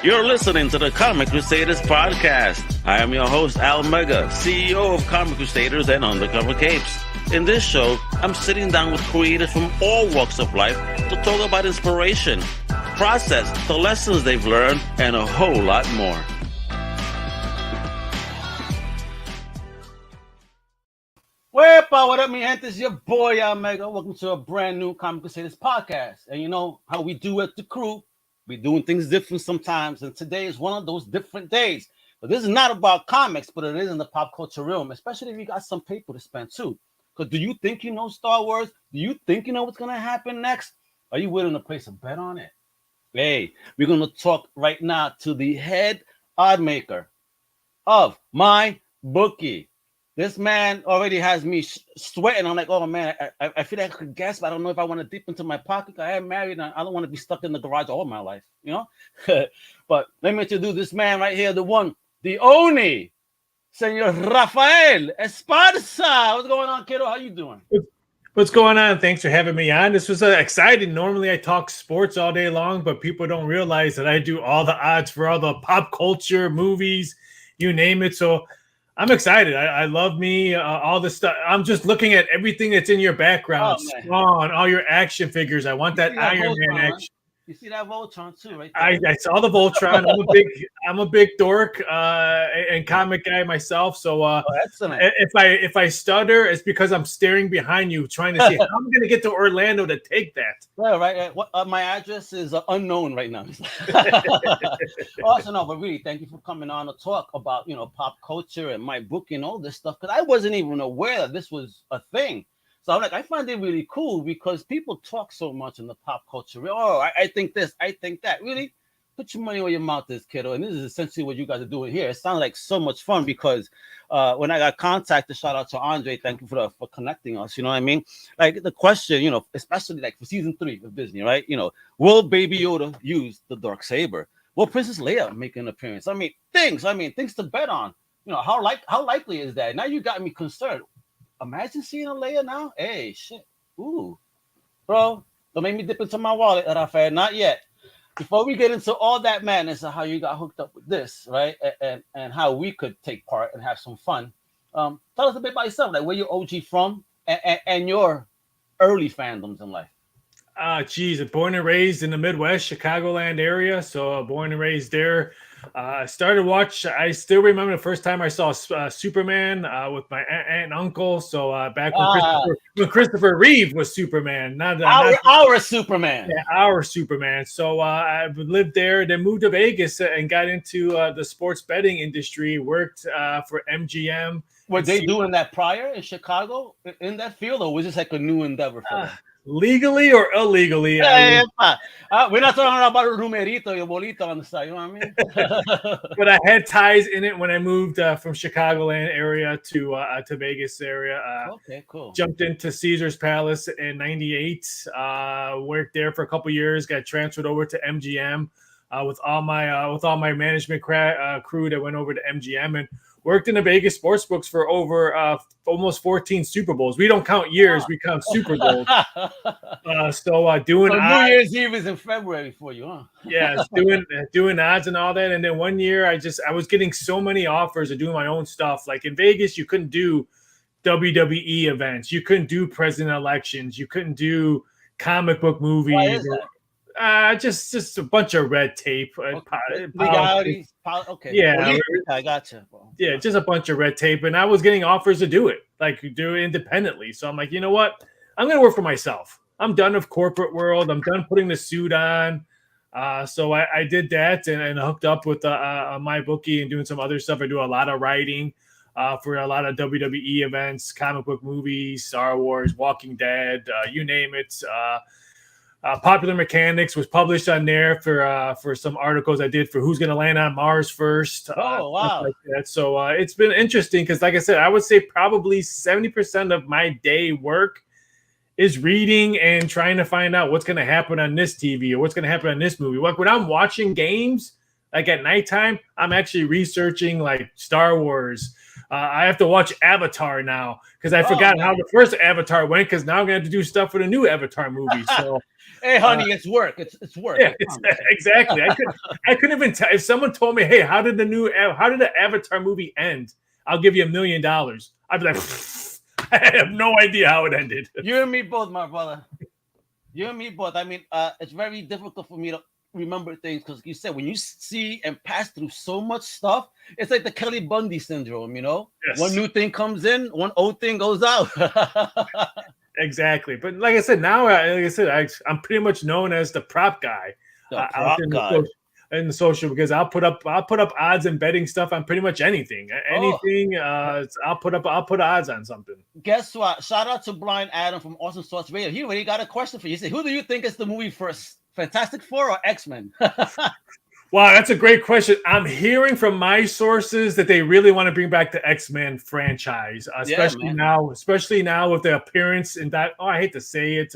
You're listening to the Comic Crusaders Podcast. I am your host, Al Mega, CEO of Comic Crusaders and Undercover Capes. In this show, I'm sitting down with creators from all walks of life to talk about inspiration, process, the lessons they've learned, and a whole lot more. What up, mi gente? It's your boy, Al Mega. Welcome to a brand new Comic Crusaders Podcast. And you know how we do at the crew. We're doing things different sometimes, and today is one of those different days. But this is not about comics, but it is in the pop culture realm, especially if you got some paper to spend too. Because do you think you know Star Wars? Do you think you know what's going to happen next? Are you willing to place a bet on it? Hey, we're going to talk right now to the head odd maker of My Bookie. This man already has me sweating. I'm like, oh, man, I feel like I could guess, but I don't know if I want to dip into my pocket. I am married, and I don't want to be stuck in the garage all my life, you know? But let me introduce this man right here, the one, the only, Senor Raphael Esparza. What's going on, kiddo? How you doing? What's going on? Thanks for having me on. This was exciting. Normally, I talk sports all day long, but people don't realize that I do all the odds for all the pop culture, movies, you name it. So I'm excited. I love me, all this stuff. I'm just looking at everything that's in your background. Spawn, all your action figures. I want that Iron Man action. You see that Voltron too, right there? I saw the Voltron. I'm a big dork and comic guy myself. So excellent. If I stutter, it's because I'm staring behind you, trying to see how I'm going to get to Orlando to take that. Yeah, right. My address is unknown right now. Also, no, but really, thank you for coming on to talk about pop culture and my book and all this stuff, because I wasn't even aware that this was a thing. So I'm like, I find it really cool because people talk so much in the pop culture. Oh, I think this, I think that. Really? Put your money where your mouth is, kiddo. And this is essentially what you guys are doing here. It sounds like so much fun because when I got contacted, shout out to Andre, thank you for connecting us. You know what I mean? Like the question, especially like for season 3 of Disney, right? Will Baby Yoda use the Dark Saber? Will Princess Leia make an appearance? Things to bet on. How likely is that? Now you got me concerned. Imagine seeing a Leia now. Hey, shit. Ooh. Bro, don't make me dip into my wallet, Raphael. Not yet. Before we get into all that madness of how you got hooked up with this, right? And how we could take part and have some fun. Tell us a bit about yourself, like where you're OG from and your early fandoms in life. Born and raised in the Midwest, Chicagoland area. So born and raised there. I still remember the first time I saw Superman with my aunt and uncle. So back when Christopher Reeve was Superman, not our Superman. Yeah, our Superman. So I lived there, then moved to Vegas and got into the sports betting industry, worked for MGM. Were they doing that prior in Chicago in that field, or was this like a new endeavor for them? Legally or illegally? We're not talking about a numerito, your bolito on the side, you know what I mean? But I had ties in it when I moved from Chicagoland area to Vegas area. Okay, cool. Jumped into Caesar's Palace in '98. Worked there for a couple years. Got transferred over to MGM with all my management crew that went over to MGM and worked in the Vegas sports books for over almost 14 Super Bowls. We don't count years; we count Super Bowls. Doing New Year's Eve is in February for you, huh? Yeah, doing odds and all that. And then one year, I was getting so many offers of doing my own stuff. Like in Vegas, you couldn't do WWE events, you couldn't do president elections, you couldn't do comic book movies. Why is that? Just a bunch of red tape. Legalities. Okay. Yeah, I gotcha. Yeah, just a bunch of red tape, and I was getting offers to do it, like do it independently. So I'm like, you know what? I'm going to work for myself. I'm done with corporate world. I'm done putting the suit on. So I did that and hooked up with My Bookie and doing some other stuff. I do a lot of writing for a lot of WWE events, comic book movies, Star Wars, Walking Dead, you name it. Popular Mechanics was published on there for some articles I did for Who's Going to Land on Mars First. Oh, wow. Like that. So it's been interesting because, like I said, I would say probably 70% of my day work is reading and trying to find out what's going to happen on this TV or what's going to happen on this movie. Like when I'm watching games, like at nighttime, I'm actually researching like Star Wars, I have to watch Avatar now because I forgot how the first Avatar went. Because now I'm gonna have to do stuff for the new Avatar movie. So, hey, honey, it's work. It's work. Yeah, exactly. I couldn't even tell if someone told me, "Hey, how did the Avatar movie end?" I'll give you $1 million. I'd be like, I have no idea how it ended. You and me both, my brother. You and me both. I mean, it's very difficult for me to remember things because you said when you see and pass through so much stuff, it's like the Kelly Bundy syndrome, you know? Yes. One new thing comes in, one old thing goes out. Exactly. But like I said, now, I'm pretty much known as the prop guy. In the social because I'll put up odds and betting stuff on pretty much anything. I'll put odds on something. Guess what? Shout out to Blind Adam from Awesome Sauce Radio. He already got a question for you. He said, who do you think is the movie first? Fantastic Four or X-Men? Wow, that's a great question. I'm hearing from my sources that they really want to bring back the X-Men franchise, especially now with the appearance in that. Oh, I hate to say it.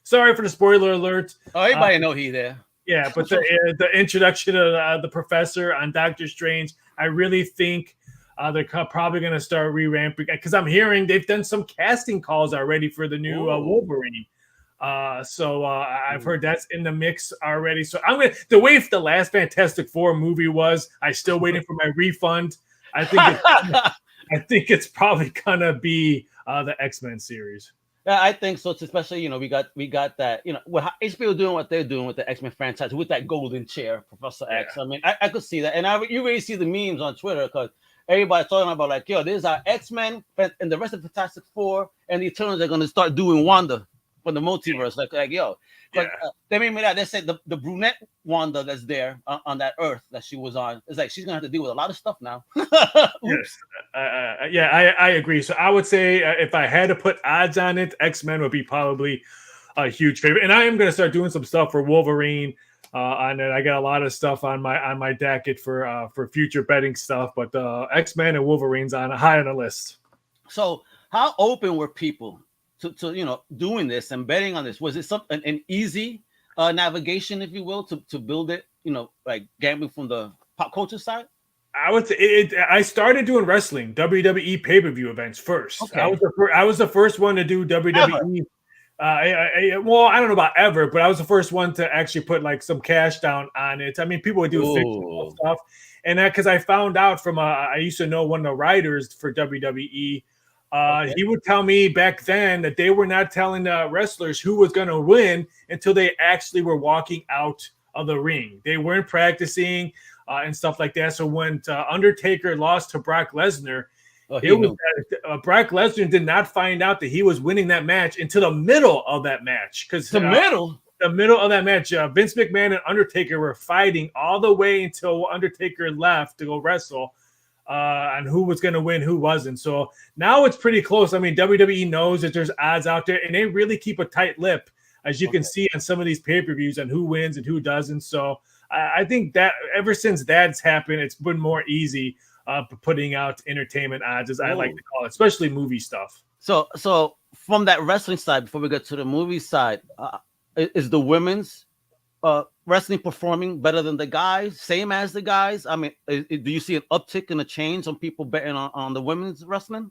Sorry for the spoiler alert. Oh, everybody know he there. Yeah, but the introduction of the professor on Doctor Strange, I really think they're probably going to start re-ramping because I'm hearing they've done some casting calls already for the new Wolverine. So I've heard that's in the mix already. So the way the last Fantastic Four movie was, I'm still waiting for my refund. I think it's probably gonna be the X-Men series. Yeah, I think so. Especially, we got that. With HBO doing what they're doing with the X-Men franchise with that golden chair, Professor X. I mean, I could see that, and you really see the memes on Twitter because everybody's talking about like, yo, this is our X-Men and the rest of Fantastic Four and the Eternals are gonna start doing Wanda from the multiverse. Like yo, they made me that. They said the brunette Wanda that's there on that Earth that she was on. It's like she's gonna have to deal with a lot of stuff now. Yes, I agree. So I would say if I had to put odds on it, X-Men would be probably a huge favorite. And I am gonna start doing some stuff for Wolverine. And then I got a lot of stuff on my docket for future betting stuff. But X-Men and Wolverine's high on the list. So how open were people to doing this and betting on this? Was it an easy navigation, if you will, to build it, like gambling from the pop culture side? I would say I started doing wrestling, WWE pay-per-view events first. Okay. I was the first one to do WWE. Well, I don't know about ever, but I was the first one to actually put like some cash down on it. I mean, people would do fictional stuff, and that because I found out from I used to know one of the writers for WWE. He would tell me back then that they were not telling the wrestlers who was going to win until they actually were walking out of the ring. They weren't practicing and stuff like that. So when Undertaker lost to Brock Lesnar, Brock Lesnar did not find out that he was winning that match until the middle of that match. Because the middle of that match, Vince McMahon and Undertaker were fighting all the way until Undertaker left to go wrestle. On who was going to win, who wasn't. So now it's pretty close. I mean, WWE knows that there's odds out there, and they really keep a tight lip, as you can see on some of these pay-per-views on who wins and who doesn't. So I think that ever since that's happened, it's been more easy putting out entertainment odds, as I like to call it, especially movie stuff. So from that wrestling side, before we get to the movie side, is the women's wrestling performing better than the guys, same as the guys? I mean, do you see an uptick in a change on people betting on the women's wrestling?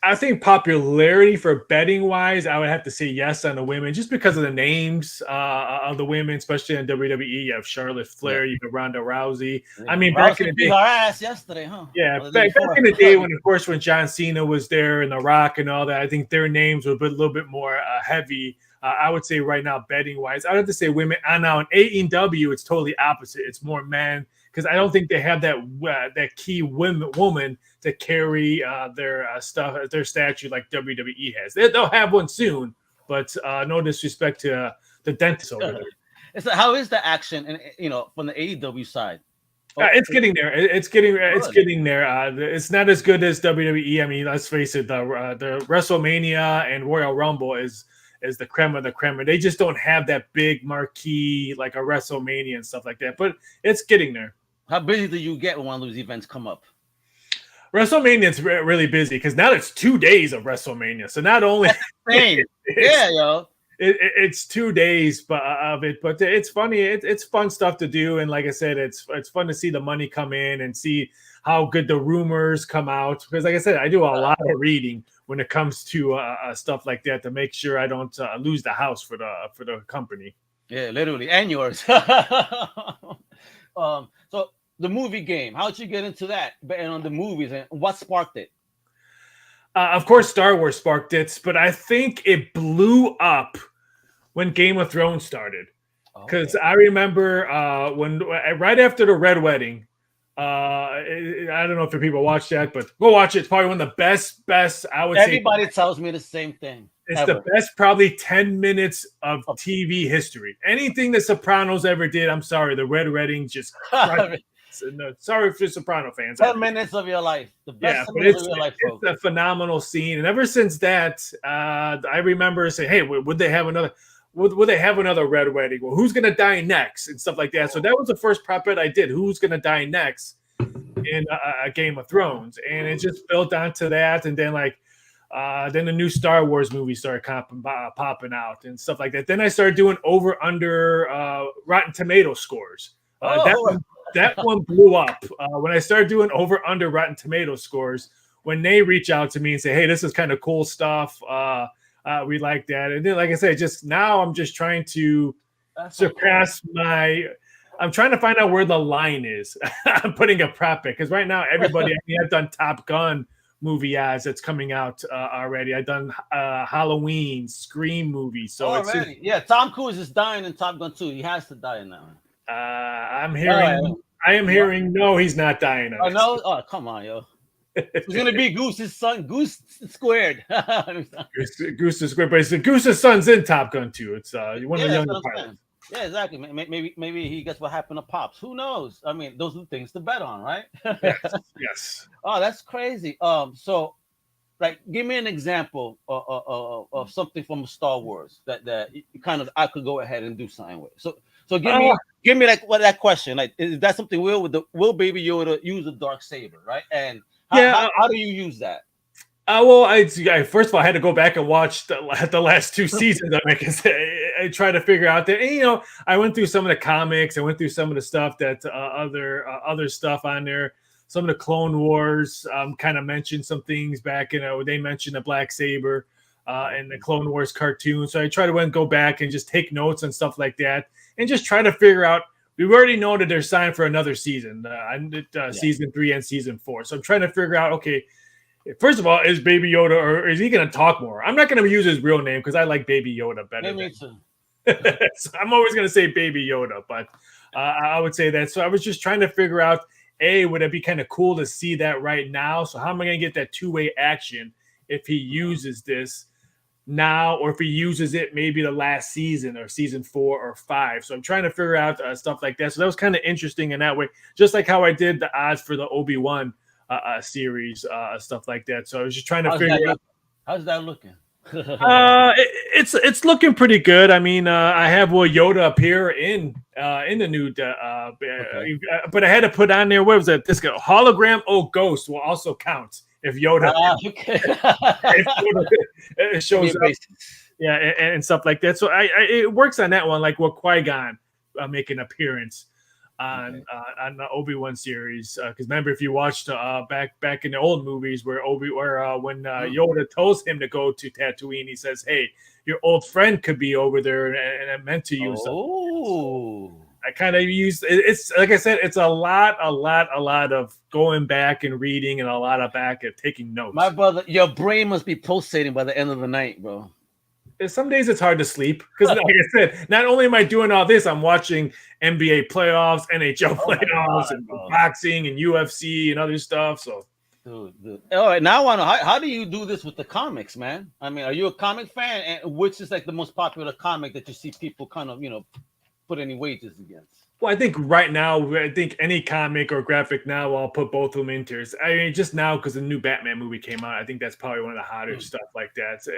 I think popularity for betting wise, I would have to say yes on the women, just because of the names of the women, especially in WWE. You have Charlotte Flair, you have Ronda Rousey. Yeah. I mean, back in the day, our ass yesterday, huh? Yeah, back in the day when, of course, when John Cena was there and The Rock and all that, I think their names were a little bit more heavy. I would say right now, betting wise, I'd have to say women. And now in AEW, it's totally opposite. It's more men because I don't think they have that key woman to carry their stuff, their statue like WWE has. They'll have one soon, but no disrespect to the dentist over there. So how is the action, from the AEW side? It's getting there. It's getting there. It's not as good as WWE. I mean, let's face it. The WrestleMania and Royal Rumble is the creme of the creme. They just don't have that big marquee like a WrestleMania and stuff like that. But it's getting there. How busy do you get when one of those events come up? WrestleMania is really busy because now it's 2 days of WrestleMania. So not only yeah, yo. It's 2 days of it, but it's funny. It's fun stuff to do, and like I said, it's fun to see the money come in and see how good the rumors come out. Because like I said, I do a lot of reading when it comes to stuff like that to make sure I don't lose the house for the company. Yeah, literally, and yours. So the movie game, how'd you get into that? And on the movies, and what sparked it? Of course, Star Wars sparked it, but I think it blew up when Game of Thrones started. Because I remember when right after the Red Wedding, I don't know if people watch that, but go watch it. It's probably one of the best. I would say everybody tells me the same thing. It's the best, probably 10 minutes of TV history. Anything the Sopranos ever did, I'm sorry, the Red Wedding just. No, sorry for Soprano fans. 10 minutes of your life. The best minutes of your life, folks. It's a phenomenal scene. And ever since that, I remember saying, hey, would they have another Red Wedding? Well, who's going to die next? And stuff like that. So that was the first prop bet I did. Who's going to die next in a Game of Thrones? And it just built onto that. And then then the new Star Wars movie started popping out and stuff like that. Then I started doing over-under Rotten Tomato scores. That one blew up when I started doing over under Rotten Tomato scores. When they reach out to me and say, "Hey, this is kind of cool stuff. We like that." And then, like I said, I'm just trying to surpass my. I'm trying to find out where the line is. I'm putting a prop bet because right now everybody. I've done Top Gun movie ads that's coming out already. I've done Halloween, Scream movies. So already, Tom Cruise is dying in Top Gun 2. He has to die in that one. I am hearing no, he's not dying. Oh no! Oh, come on, yo. It's gonna be Goose's son, Goose Squared. Goose is squared, but Goose's son's in Top Gun 2. It's one of the younger pilots. Yeah, exactly. Maybe he gets what happened to Pops. Who knows? I mean, those are things to bet on, right? Yes. Oh, that's crazy. So, like, give me an example of something from Star Wars that kind of I could go ahead and do something with. So give me that question. Like, is that something will Baby Yoda use a Dark Saber, right? And how do you use that? Well, I first of all I had to go back and watch the last 2 seasons. I tried to figure out that, and, I went through some of the comics. I went through some of the stuff that other stuff on there. Some of the Clone Wars kind of mentioned some things back. They mentioned the Black Saber and the Clone Wars cartoon. So I try to go back and just take notes and stuff like that, and just try to figure out. We already know that they're signed for another season, season 3 and season 4. So I'm trying to figure out, okay, first of all, is Baby Yoda, or is he going to talk more? I'm not going to use his real name because I like Baby Yoda better. So I'm always going to say Baby Yoda, but I would say that. So I was just trying to figure out, would it be kind of cool to see that right now? So how am I going to get that two-way action if he uses this now, or if he uses it maybe the last season or season 4 or 5? So I'm trying to figure out stuff like that. So that was kind of interesting in that way, just like how I did the odds for the Obi-Wan series, stuff like that. So I was just trying to figure out. How's that looking? It's looking pretty good. I mean, I have Yoda appear in the new, but I had to put on there. What was that? This hologram. Ghost will also count if Yoda. If Yoda it shows up. Yeah, and stuff like that. So it works on that one, like what Qui-Gon make an appearance on the Obi-Wan series, because remember, if you watched back in the old movies when Yoda tells him to go to Tatooine, he says, "Hey, your old friend could be over there, and I meant to use." I kind of used it's like I said, it's a lot of going back and reading, and a lot of back and taking notes. My brother, your brain must be pulsating by the end of the night, bro. Some days it's hard to sleep because, like I said, not only am I doing all this, I'm watching NBA playoffs, NHL playoffs, and boxing and UFC and other stuff. So, dude. All right, now I want to know how do you do this with the comics, man? I mean, are you a comic fan? And which is like the most popular comic that you see people kind of put any wages against? Well, I think right now, any comic or graphic now, I'll put both of them into it. I mean, just now because the new Batman movie came out, I think that's probably one of the hotter stuff like that. So,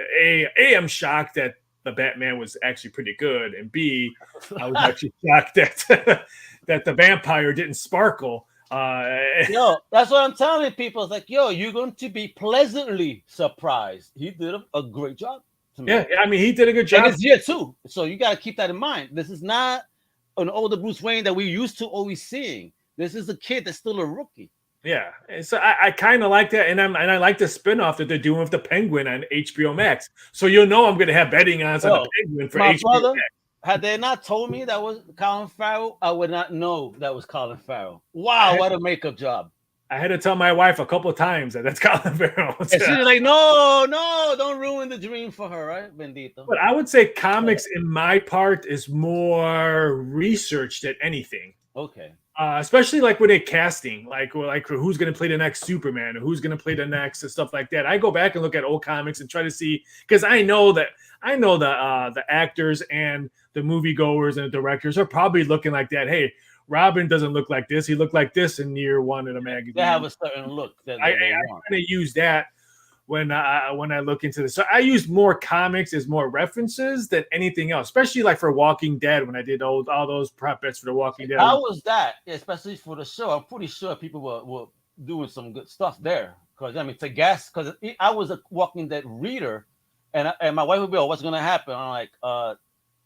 I'm shocked that the Batman was actually pretty good, and B, I was actually shocked that the vampire didn't sparkle. Yo, that's what I'm telling people. It's like, you're going to be pleasantly surprised. He did a great job. Yeah, I mean, he did a good job. And it's year 2, so you got to keep that in mind. This is not an older Bruce Wayne that we used to always seeing. This is a kid that's still a rookie. Yeah, and so I kind of like that, and I like the spinoff that they're doing with the Penguin on HBO Max. So you'll know I'm going to have betting odds on the Penguin for HBO Max. Had they not told me that was Colin Farrell, I would not know that was Colin Farrell. Wow, what a makeup job! I had to tell my wife a couple of times that that's Colin Farrell. And she was like, "No, don't ruin the dream for her, right, Bendito?" But I would say comics, in my part, is more research than anything. Okay. Especially like with a casting, like who's going to play the next Superman or who's going to play the next and stuff like that. I go back and look at old comics and try to see, because I know the actors and the moviegoers and the directors are probably looking like that. Hey, Robin doesn't look like this. He looked like this in year 1 of the magazine. They have a certain look. That I kind of use that when I look into this. So I use more comics as more references than anything else, especially like for Walking Dead when I did all those prop bets for the Walking Dead. How was that, especially for the show? I'm pretty sure people were doing some good stuff there. Because I mean, to guess, because I was a Walking Dead reader, and my wife would be, "Oh, what's going to happen?" I'm like,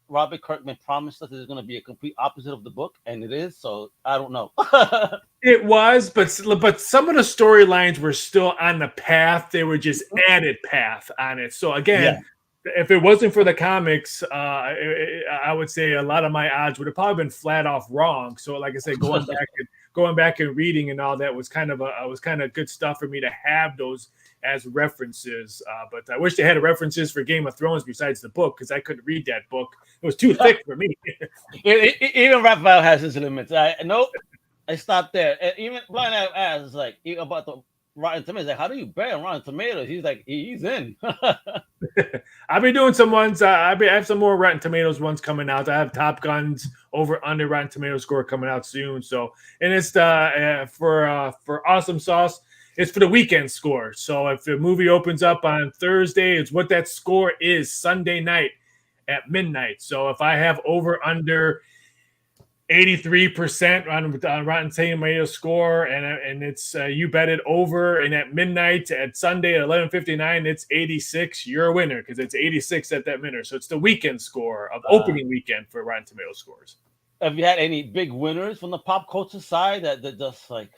Robert Kirkman promised us it's going to be a complete opposite of the book, and it is. So I don't know. It was, but some of the storylines were still on the path. They were just added path on it. So again, if it wasn't for the comics, I would say a lot of my odds would have probably been flat off wrong. So like I said, going back and reading and all that was kind of good stuff for me to have those as references. But I wish they had references for Game of Thrones besides the book, because I couldn't read that book. It was too thick for me. Even Raphael has his limits. I stopped there. And even Blind asked like about the Rotten Tomatoes. Like, how do you bet on Rotten Tomatoes? He's like, he's in. I've been doing some ones. I have some more Rotten Tomatoes ones coming out. I have Top Gun's over under Rotten Tomatoes score coming out soon. So, and it's for Awesome Sauce. It's for the weekend score. So if the movie opens up on Thursday, it's what that score is Sunday night at midnight. So if I have over under 83% on Rotten Tomatoes score, and it's you bet it over, and at midnight at Sunday at 11:59 it's 86. You're a winner because it's 86 at that minute. So it's the weekend score of opening weekend for Rotten Tomatoes scores. Have you had any big winners from the pop culture side that just like?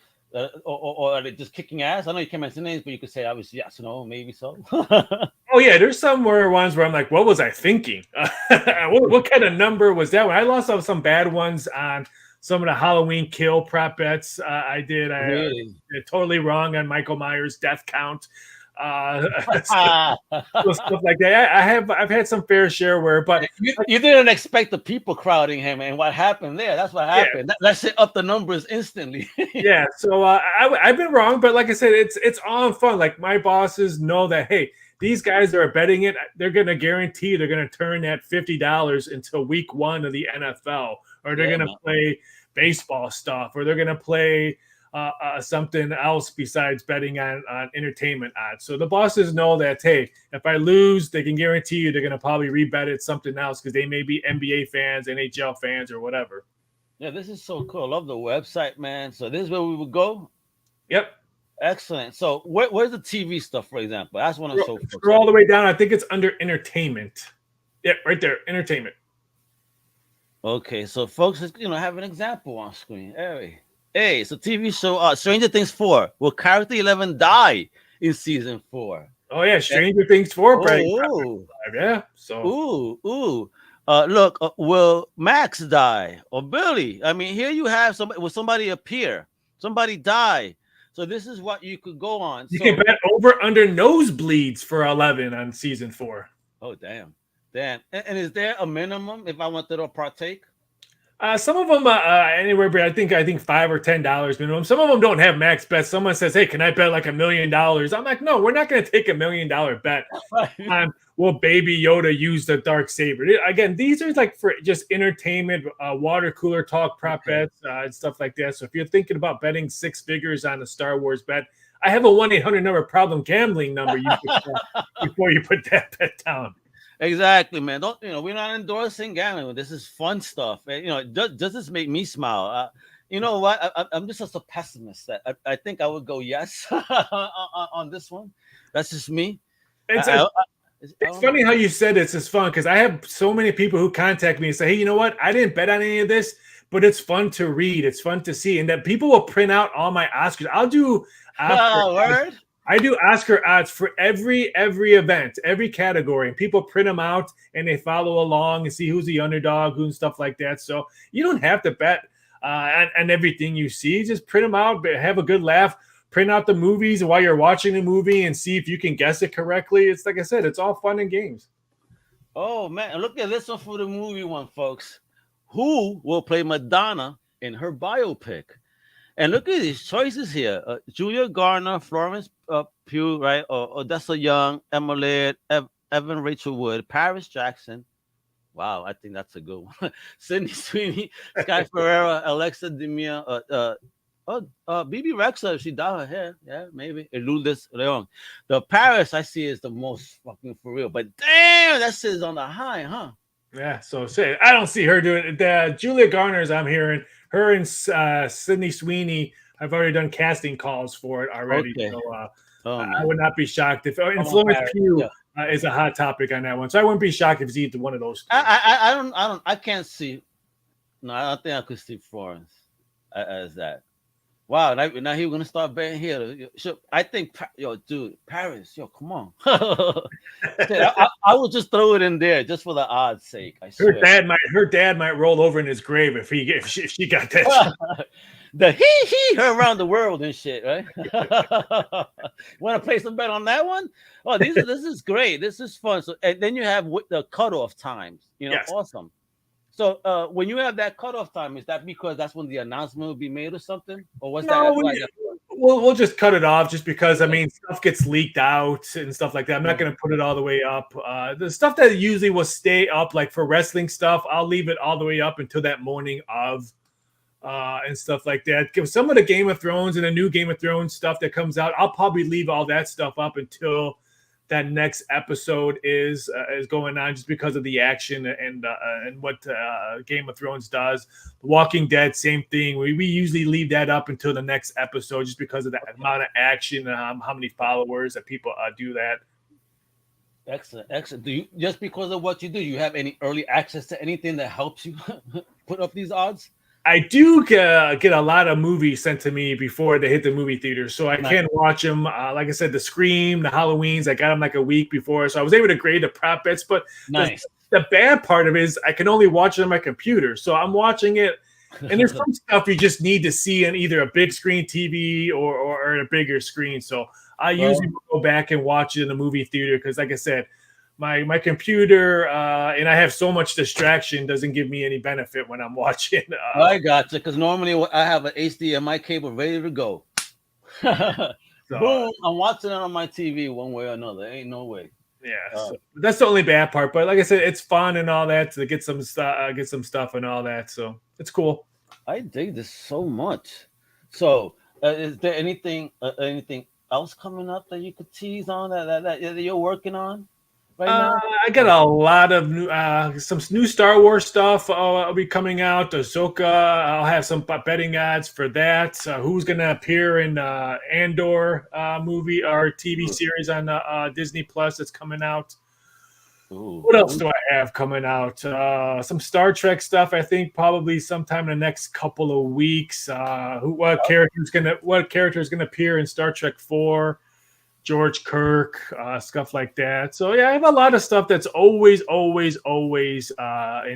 Or are they just kicking ass? I know you can't mention names, but you could say obviously yes, no, maybe so. Oh yeah, there's some ones where I'm like, what was I thinking? What kind of number was that one? I lost some bad ones on some of the Halloween Kill prop bets. I did. Really? Totally wrong on Michael Myers' death count. Stuff like that. I've had some fair share but you didn't expect the people crowding him, and what happened there? That's what happened. Yeah. That shit up the numbers instantly. Yeah, so I've been wrong, but like I said, it's all fun. Like my bosses know that hey, these guys that are betting it, they're gonna guarantee they're gonna turn that $50 until week 1 of the NFL, or they're gonna play baseball stuff, or they're gonna play something else besides betting on entertainment odds. So the bosses know that, hey, if I lose, they can guarantee you they're going to probably rebet it something else because they may be NBA fans, NHL fans, or whatever. Yeah, this is so cool. I love the website, man. So this is where we would go? Yep. Excellent. So where's the TV stuff, for example? That's one of the Scroll all the way down. I think it's under entertainment. Yep, right there, entertainment. Okay, so folks, have an example on screen. Hey, it's a TV show. Stranger Things 4. Will character 11 die in season 4? Oh yeah, Stranger Things 4. Yeah. So. Look, will Max die or Billy? I mean, here you have somebody appear, somebody die. So this is what you could go on. You can bet over under nosebleeds for 11 on season 4. Oh damn. And is there a minimum if I wanted to partake? Some of them anywhere, but I think $5 or $10 minimum. Some of them don't have max bets. Someone says, "Hey, can I bet like $1 million?" I'm like, "No, we're not going to take $1 million bet on will Baby Yoda use the Dark Saber." Again, these are like for just entertainment, water cooler talk, prop bets, and stuff like that. So if you're thinking about betting 6 figures on a Star Wars bet, I have a 1-800 number problem gambling number you could before you put that bet down. Exactly, man. We're not endorsing gambling. This is fun stuff. Does this make me smile? You know what? I'm just a pessimist. I think I would go yes on this one. That's just me. It's funny how you said it's fun because I have so many people who contact me and say, hey, you know what? I didn't bet on any of this, but it's fun to read. It's fun to see. And that people will print out all my Oscars. I'll do word. I do Oscar odds for every event, every category. And people print them out and they follow along and see who's the underdog, and stuff like that. So you don't have to bet on everything you see. Just print them out, have a good laugh. Print out the movies while you're watching the movie and see if you can guess it correctly. It's like I said, it's all fun and games. Oh, man. Look at this one for the movie one, folks. Who will play Madonna in her biopic? And look at these choices here. Julia Garner, Florence Pugh, right? Odessa Young, Emma Laird, Evan Rachel Wood, Paris Jackson. Wow, I think that's a good one. Sydney Sweeney, Sky Ferreira, Alexa Demia, BB Rexa, if she dyed her hair, yeah, maybe. Lourdes Leon. The Paris I see is the most fucking for real, but damn, that shit is on the high, huh? Yeah, so say I don't see her doing it. Julia Garner's, I'm hearing her and Sydney Sweeney. I've already done casting calls for it already, Okay. So I would not be shocked if Florence Pugh is a hot topic on that one. So I wouldn't be shocked if it's either one of those. I can't see. No, I don't think I could see Florence as that. Wow, now he's gonna start betting here. I think, dude, Paris, come on. I would just throw it in there just for the odds sake. I swear. Her dad might roll over in his grave if she got that. The her around the world and shit, right? Want to play some bet on that one? Oh, this is great. This is fun. So, and then you have the cutoff times. Yes. Awesome. So when you have that cutoff time, is that because that's when the announcement will be made or something? Or what's that? We'll just cut it off just because, stuff gets leaked out and stuff like that. I'm not going to put it all the way up. The stuff that usually will stay up, like for wrestling stuff, I'll leave it all the way up until that morning of and stuff like that. Some of the Game of Thrones and the new Game of Thrones stuff that comes out, I'll probably leave all that stuff up until that next episode is going on, just because of the action and what Game of Thrones does. The Walking Dead, same thing. We usually leave that up until the next episode just because of the amount of action, how many followers that people do that. Excellent. Do you, just because of what you do, you have any early access to anything that helps you put up these odds? I do get a lot of movies sent to me before they hit the movie theater, so I can watch them. Like I said, the Scream, the Halloweens, I got them like a week before, so I was able to grade the prop bets. But the bad part of it is I can only watch it on my computer, so I'm watching it, and there's some stuff you just need to see on either a big screen TV or a bigger screen. So I usually go back and watch it in the movie theater because, like I said, my computer and I have so much distraction doesn't give me any benefit when I'm watching. I gotcha, because normally I have an HDMI cable ready to go. Boom! I'm watching it on my TV one way or another. Ain't no way. Yeah, so that's the only bad part. But like I said, it's fun and all that to get some stuff and all that. So it's cool. I dig this so much. So is there anything else coming up that you could tease on that you're working on? Right now? I got a lot of new, some new Star Wars stuff will be coming out. Ahsoka, I'll have some betting odds for that. Who's going to appear in Andor movie or TV series on Disney Plus that's coming out? Ooh. What else do I have coming out? Some Star Trek stuff. I think probably sometime in the next couple of weeks. What character is going to appear in Star Trek 4? George Kirk, stuff like that. So yeah, I have a lot of stuff that's always in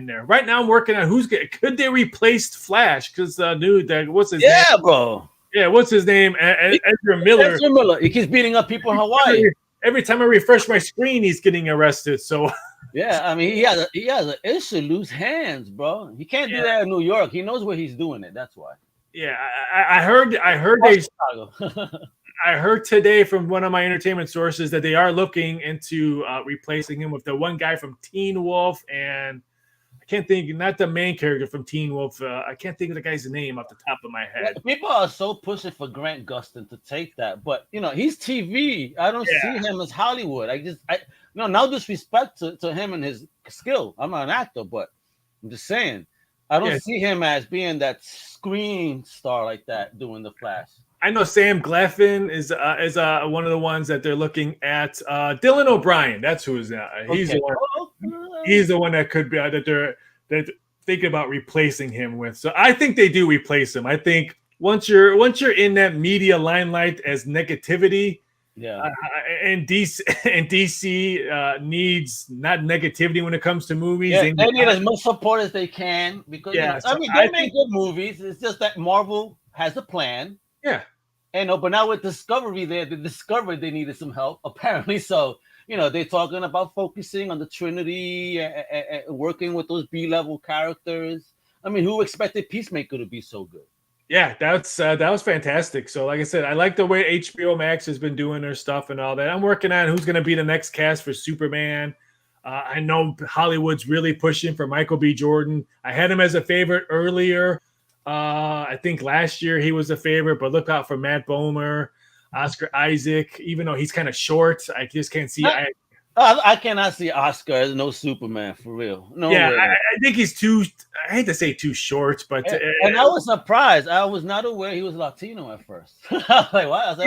there. Right now, I'm working on could they replace Flash? Because what's his name? Yeah, bro. Yeah, what's his name? Ezra Miller. Ezra Miller. He keeps beating up people in Hawaii. Every time I refresh my screen, he's getting arrested. So yeah, I mean, he has an issue, loose hands, bro. He can't do that in New York. He knows where he's doing it. That's why. Yeah, I heard today from one of my entertainment sources that they are looking into replacing him with the one guy from Teen Wolf, and I can't think, not the main character from Teen Wolf. I can't think of the guy's name off the top of my head. People are so pushing for Grant Gustin to take that, but he's TV. I don't see him as Hollywood. No disrespect to him and his skill. I'm not an actor, but I'm just saying I don't see him as being that screen star like that doing the Flash. I know Sam Gleffin is one of the ones that they're looking at. Dylan O'Brien, that's who is that. He's Okay. the one. He's the one that could be that they're thinking about replacing him with. So I think they do replace him. I think once you're in that media limelight as negativity, and DC needs not negativity when it comes to movies. Yeah, they need as much support as they can because so they make good movies. It's just that Marvel has a plan. Yeah. But now with Discovery they discovered they needed some help, apparently. So, they're talking about focusing on the Trinity and working with those B-level characters. I mean, who expected Peacemaker to be so good? Yeah, that was fantastic. So, like I said, I like the way HBO Max has been doing their stuff and all that. I'm working on who's going to be the next cast for Superman. I know Hollywood's really pushing for Michael B. Jordan. I had him as a favorite earlier. I think last year he was a favorite, but look out for Matt Bomer, Oscar Isaac. Even though he's kind of short, I just can't see. I cannot see Oscar as no Superman for real. No way. I think he's too. I hate to say too short, but and I was surprised. I was not aware he was Latino at first. Like, wow. I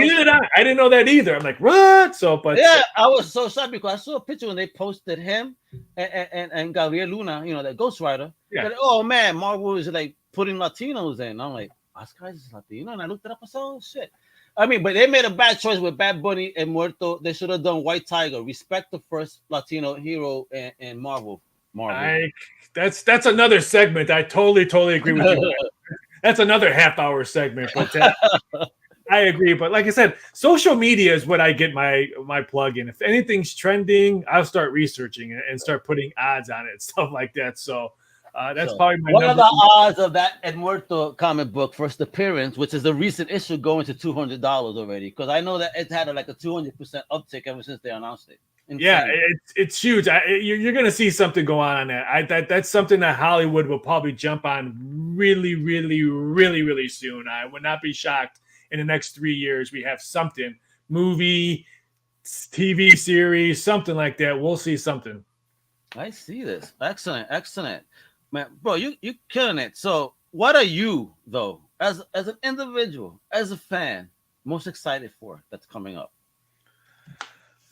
didn't know that either. I'm like, what? So, but I was so shocked because I saw a picture when they posted him and Gabriel Luna, that Ghost Rider. Yeah. Said, oh man, Marvel is like putting Latinos in. I'm like, Oscar is Latino, and I looked it up and said, oh shit. I mean, but they made a bad choice with Bad Bunny and Muerto. They should have done White Tiger. Respect the first Latino hero in Marvel. That's another segment. I totally agree with you. That's another half-hour segment. But I agree. But like I said, social media is what I get my plug in. If anything's trending, I'll start researching it and start putting odds on it, stuff like that. So that's probably my. What are the odds of that Ed Muerto comic book first appearance, which is a recent issue, going to $200 already? Because I know that it's had a 200% uptick ever since they announced it. Insane. Yeah, it's huge. You're going to see something go on that. That's something that Hollywood will probably jump on really, really, really, really soon. I would not be shocked in the next 3 years we have something, movie, TV series, something like that. We'll see something. I see this. Excellent. Man, bro, you killing it. So what are you, though, as an individual, as a fan, most excited for that's coming up?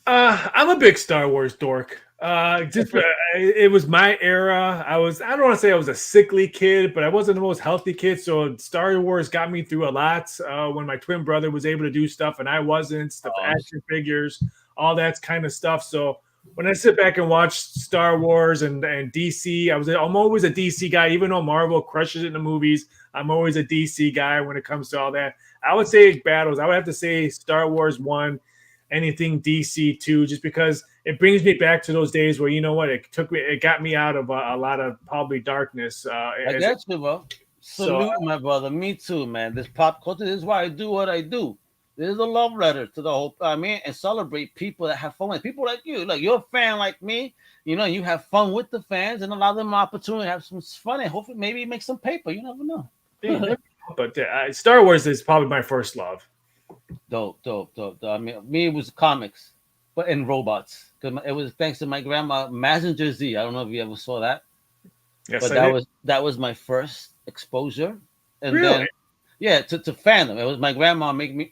I'm a big Star Wars dork. It was my era. I don't want to say I was a sickly kid, but I wasn't the most healthy kid. So Star Wars got me through a lot. When my twin brother was able to do stuff and I wasn't, stuff, action figures, all that kind of stuff. So when I sit back and watch Star Wars and DC, I'm always a DC guy. Even though Marvel crushes it in the movies, I'm always a DC guy when it comes to all that. I would say battles. I would have to say Star Wars 1. Anything DC 2, just because it brings me back to those days where, it got me out of a lot of probably darkness. I get you, bro. Salute, my brother. Me too, man. This pop culture, this is why I do what I do. This is a love letter to the whole, and celebrate people that have fun with people like you. Like, you're a fan like me, you have fun with the fans and allow them an opportunity to have some fun and hopefully maybe make some paper. You never know. But Star Wars is probably my first love. Dope. I mean, me, it was comics, but in robots. Because it was thanks to my grandma, Mazinger Z. I don't know if you ever saw that. Yes, but that was my first exposure. And really? Then, to fandom. It was my grandma make me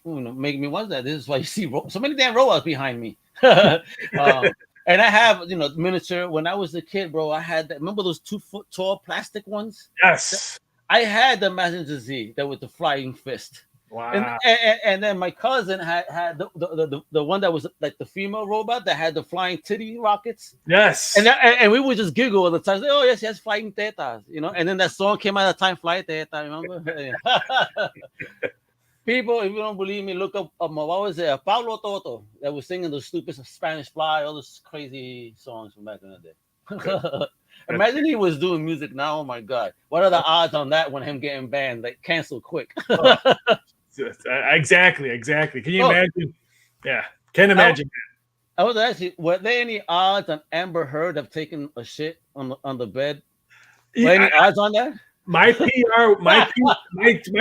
watch that. This is why you see so many damn robots behind me. And I have, miniature. When I was a kid, bro, I had that. Remember those 2-foot tall plastic ones? Yes. I had the Mazinger Z that with the flying fist. Wow. And then my cousin had the one that was like the female robot that had the flying titty rockets. Yes. And we would just giggle all the time. Say, oh yes, she has flying tetas, And then that song came out of time, Fly Teta, remember? People, if you don't believe me, look up what was it? Pablo Toto that was singing the stupid Spanish Fly, all those crazy songs from back in the day. Imagine he was doing music now. Oh my God, what are the odds on that when him getting banned, like canceled quick? Exactly. Can you imagine? Yeah, can't imagine. I was actually, were there any odds on Amber Heard of taking a shit on the bed? Were any odds on that? My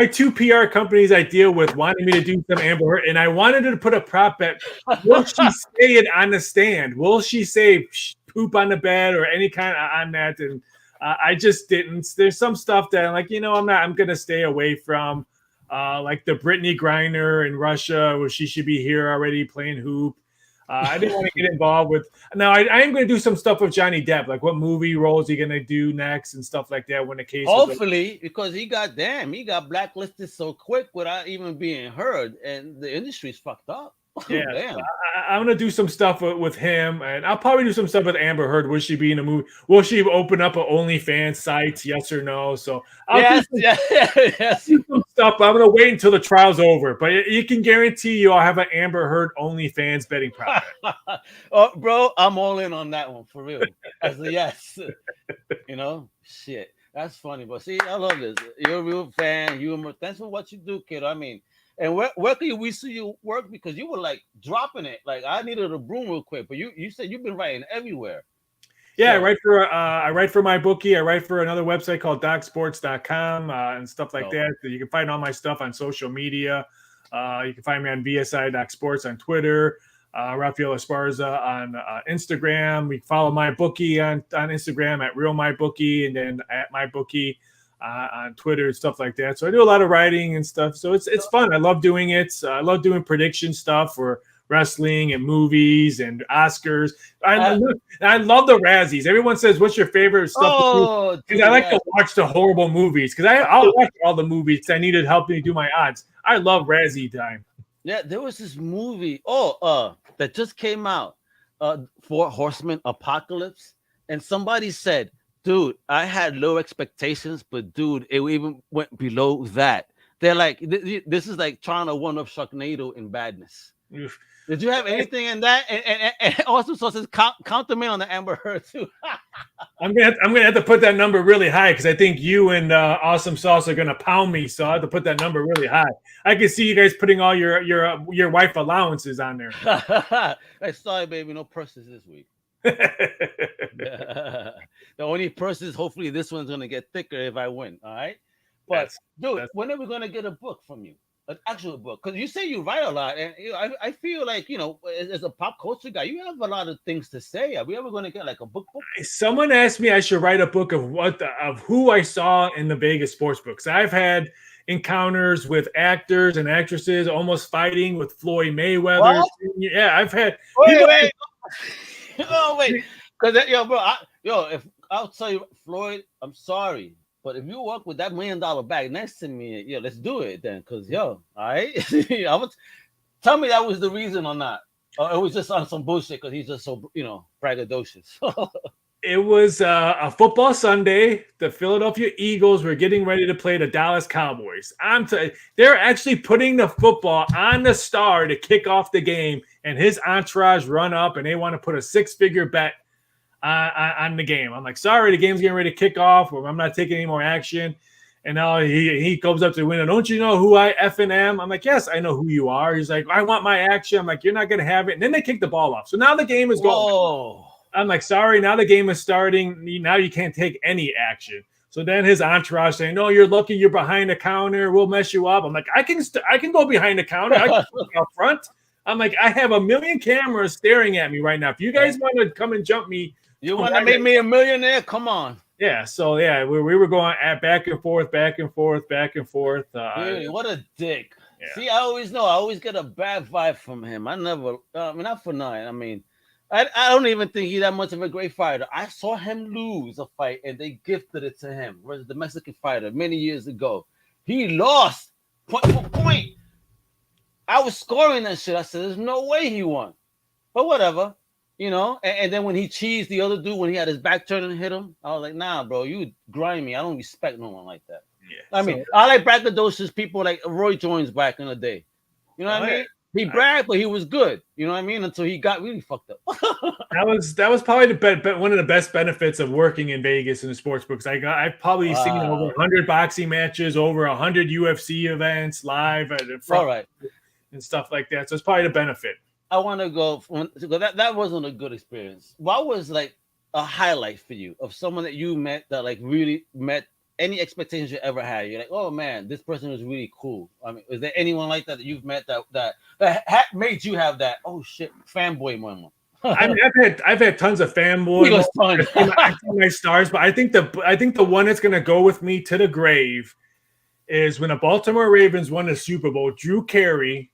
two PR companies I deal with wanted me to do some Amber Heard, and I wanted her to put a prop bet. Will she say it on the stand? Will she say poop on the bed or any kind of on that? And I just didn't. There's some stuff that I'm like, I'm going to stay away from. like the Brittany Griner in Russia, where she should be here already playing hoop. I didn't want to get involved with. Now I am going to do some stuff with Johnny Depp, like what movie roles he going to do next and stuff like that. When the case, hopefully, because he got blacklisted so quick without even being heard, and the industry's fucked up. Yeah, damn. I'm gonna do some stuff with him, and I'll probably do some stuff with Amber Heard. Will she be in a movie? Will she open up an OnlyFans site? Yes or no? So I'll do some stuff. But I'm gonna wait until the trial's over. But you can guarantee you, I'll have an Amber Heard OnlyFans betting profit. Oh, bro, I'm all in on that one for real. As a yes, shit, that's funny. But see, I love this. You're a real fan. Thanks for what you do, kid. I mean. And where can we see you work? Because you were like dropping it. Like I needed a broom real quick, but you said you've been writing everywhere. Yeah, so, I write for MyBookie. I write for another website called DocSports.com and stuff like that. So you can find all my stuff on social media. You can find me on BSI.Sports on Twitter, Raphael Esparza on Instagram. We follow MyBookie on Instagram at realmybookie, and then at MyBookie. On Twitter and stuff like that. So I do a lot of writing and stuff. So it's fun. I love doing it. I love doing prediction stuff for wrestling and movies and Oscars. I love the Razzies. Everyone says, "What's your favorite stuff?" Because I like to watch the horrible movies. Because I'll watch all the movies. Because I needed help me do my odds. I love Razzie time. Yeah, there was this movie. That just came out. Four Horsemen Apocalypse, and somebody said, dude, I had low expectations, but dude, it even went below that. They're like, this is like trying to one-up Sharknado in badness. Oof. Did you have anything in that? And also, so says count them in on the Amber Heard too. I'm gonna have to put that number really high because I think you and Awesome Sauce are gonna pound me. So I have to put that number really high. I can see you guys putting all your wife allowances on there. Hey, sorry, baby, no purses this week. The only purses, hopefully this one's gonna get thicker if I win. All right, but dude, when are we gonna get a book from you, an actual book? Because you say you write a lot, and I feel like as a pop culture guy, you have a lot of things to say. Are we ever gonna get like a book? Someone asked me I should write a book of who I saw in the Vegas sports books. I've had encounters with actors and actresses almost fighting with Floyd Mayweather. What? Yeah, I've had. Wait. Oh wait, because if I'll tell you, Floyd, I'm sorry, but if you walk with that $1 million bag next to me, let's do it then. Because all right, tell me that was the reason or not. It was just on some bullshit because he's just so braggadocious. It was a football Sunday. The Philadelphia Eagles were getting ready to play the Dallas Cowboys. They're actually putting the football on the star to kick off the game, and his entourage run up, and they want to put a 6-figure bet on the game. I'm like, sorry, the game's getting ready to kick off. I'm not taking any more action. And now he goes up to the window. Don't you know who I effing am? I'm like, yes, I know who you are. He's like, I want my action. I'm like, you're not going to have it. And then they kick the ball off. So now the game is going. Whoa. I'm like, sorry, now the game is starting. Now you can't take any action. So then his entourage saying, no, you're lucky you're behind the counter. We'll mess you up. I'm like, I can go behind the counter. I can go up front. I'm like, I have 1 million cameras staring at me right now. If you guys want to come and jump me. You want to make me a millionaire? Come on. Yeah, so yeah, we were going back and forth. Dude, what a dick. Yeah. See, I always get a bad vibe from him. I never, not for nothing. I mean, I don't even think he's that much of a great fighter. I saw him lose a fight, and they gifted it to him. Whereas the Mexican fighter many years ago, he lost point for point. I was scoring that shit. I said, there's no way he won. But whatever. And then when he cheesed the other dude, when he had his back turned and hit him, I was like, nah, bro, you grimy. I don't respect no one like that. Yeah. I mean, I like braggadocious people like Roy Jones back in the day. You know what I mean? He bragged, but he was good. You know what I mean? Until he got really fucked up. that was probably one of the best benefits of working in Vegas in the sports books. I've probably seen over 100 boxing matches, over 100 UFC events live at the front, and stuff like that. So it's probably the benefit. I want to go that wasn't a good experience. What was like a highlight for you of someone that you met that like really met any expectations you ever had? You're like, oh man, this person was really cool. I mean, is there anyone like that you've met that made you have that fanboy moment? I mean, I've had tons of fanboy. My stars, but I think the one that's gonna go with me to the grave is when the Baltimore Ravens won the Super Bowl, Drew Carey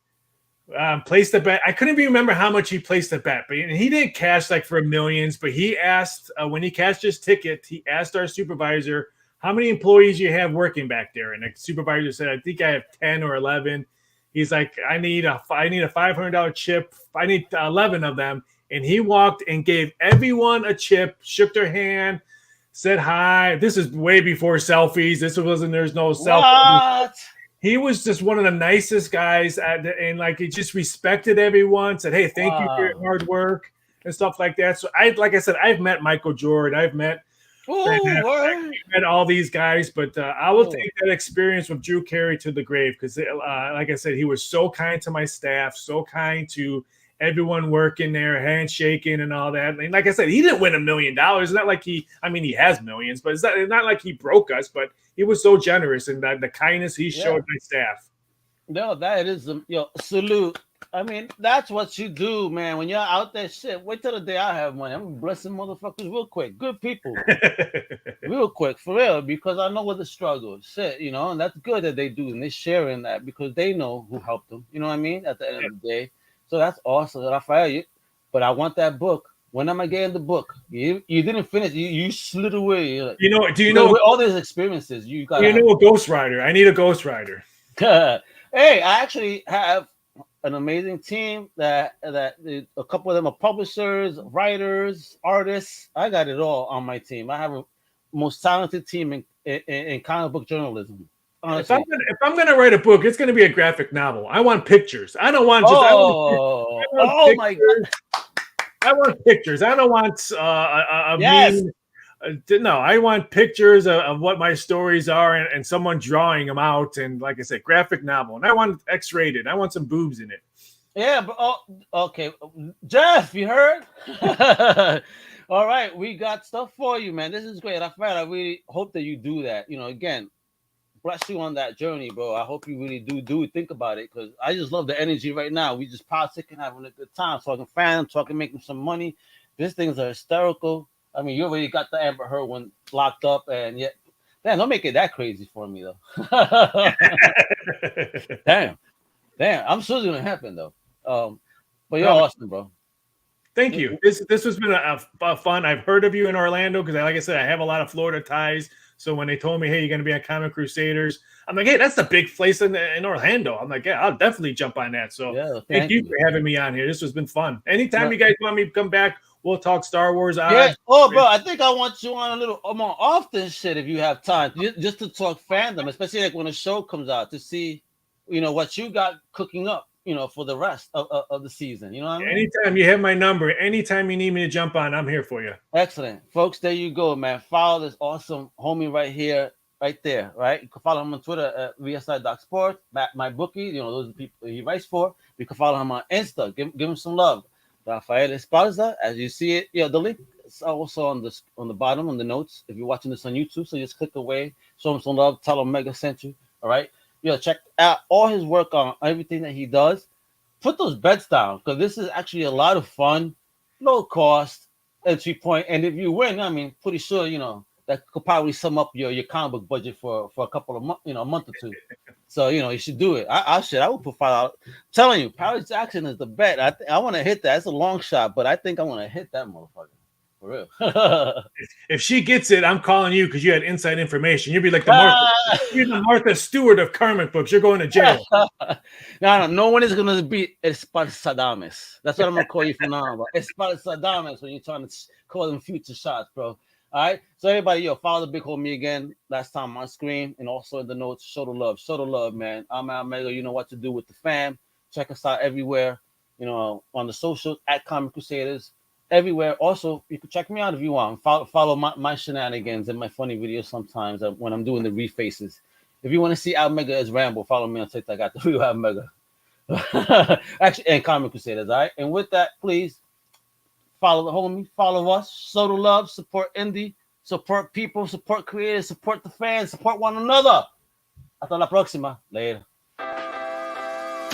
placed a bet. I couldn't even remember how much he placed a bet, but he didn't cash like for millions, but he asked when he cashed his ticket, he asked our supervisor, how many employees you have working back there? And the supervisor said, I think I have 10 or 11. He's like, I need a $500 chip. I need 11 of them. And he walked and gave everyone a chip, shook their hand, said hi. This is way before selfies. There's no selfies. He was just one of the nicest guys, and like he just respected everyone. Said, "Hey, thank you for your hard work and stuff like that." So like I said, I've met Michael Jordan, I've met all these guys, but I will take that experience with Drew Carey to the grave because, like I said, he was so kind to my staff, so kind to everyone working there, handshaking and all that. And like I said, he didn't win $1 million. It's not like he has millions, but it's not like he broke us, but he was so generous and the kindness he showed my staff. No, that is, salute. I mean, that's what you do, man. When you're out there, shit, wait till the day I have money. I'm blessing motherfuckers real quick. Good people. Real quick, for real, because I know what the struggle is. Shit, and that's good that they do. And they're sharing that because they know who helped them. You know what I mean? At the end of the day. So that's awesome, Raphael. But I want that book. When am I getting the book? You didn't finish. You slid away. Like, do you know with all these experiences you got? You know a ghostwriter. I need a ghostwriter. Hey, I actually have an amazing team that a couple of them are publishers, writers, artists. I got it all on my team. I have a most talented team in comic book journalism. Honestly. If I'm gonna write a book, it's gonna be a graphic novel. I want pictures. I don't want just. My God! I want pictures. I don't want no, I want pictures of what my stories are and someone drawing them out. And like I said, graphic novel. And I want X-rated. I want some boobs in it. Yeah, but okay, Jeff, you heard? All right, we got stuff for you, man. This is great. I really hope that you do that. Again. Bless you on that journey, bro. I hope you really do think about it because I just love the energy right now. We just politicking, having a good time, talking fans, making some money. These things are hysterical. I mean, you already got the Amber Heard one locked up, and yet, damn, don't make it that crazy for me though. damn, I'm sure it's gonna happen though. But you're awesome, bro. Thank you. This has been a fun. I've heard of you in Orlando because, like I said, I have a lot of Florida ties. So when they told me, hey, you're going to be on Comic Crusaders, I'm like, hey, that's the big place in Orlando. I'm like, yeah, I'll definitely jump on that. So thank you for having me on here. This has been fun. Anytime you guys want me to come back, we'll talk Star Wars. Yeah. Oh, bro, I think I want you on a little more often shit if you have time, just to talk fandom, especially like when a show comes out to see, what you got cooking up. For the rest of the season. You know what I mean? Anytime you have my number, anytime you need me to jump on, I'm here for you. Excellent. Folks, there you go, man. Follow this awesome homie right here, right there, right? You can follow him on Twitter at VSI.Sport, MyBookie, those are the people he writes for. You can follow him on Insta. Give him some love. Raphael Esparza, as you see it. The link is also on the bottom, on the notes, if you're watching this on YouTube. So just click away, show him some love, tell him Mega sent you, all right? Check out all his work on everything that he does. Put those bets down because this is actually a lot of fun, low cost entry point. And if you win, I mean, pretty sure that could probably sum up your comic book budget for a couple of months, a month or two. So you should do it. I would put $5. I'm telling you, Paris Jackson is the bet. I want to hit that. It's a long shot, but I think I want to hit that motherfucker. For real. If she gets it, I'm calling you because you had inside information. You'll be like you're the Martha Stewart of comic books. You're going to jail. No one is going to beat Esparza. That's what I'm going to call you from now on. Esparza when you're trying to call them future shots, bro. All right. So everybody, follow the big homie again. Last time on screen and also in the notes. Show the love. Show the love, man. I'm Al Mega. You know what to do with the fam. Check us out everywhere. On the socials at Comic Crusaders. Everywhere. Also, you can check me out if you want. Follow my shenanigans and my funny videos sometimes when I'm doing the refaces. If you want to see Al Mega as Rambo, follow me on TikTok. I got the real Al Mega. Actually, and Comic Crusaders, all right? And with that, please follow the homie, follow us, show the love, support indie, support people, support creators, support the fans, support one another. Hasta la próxima. Later.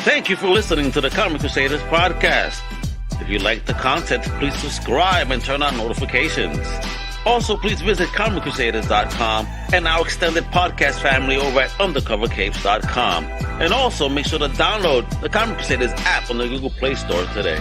Thank you for listening to the Comic Crusaders podcast. If you like the content, please subscribe and turn on notifications. Also, please visit ComicCrusaders.com and our extended podcast family over at UndercoverCapes.com. And also, make sure to download the Comic Crusaders app on the Google Play Store today.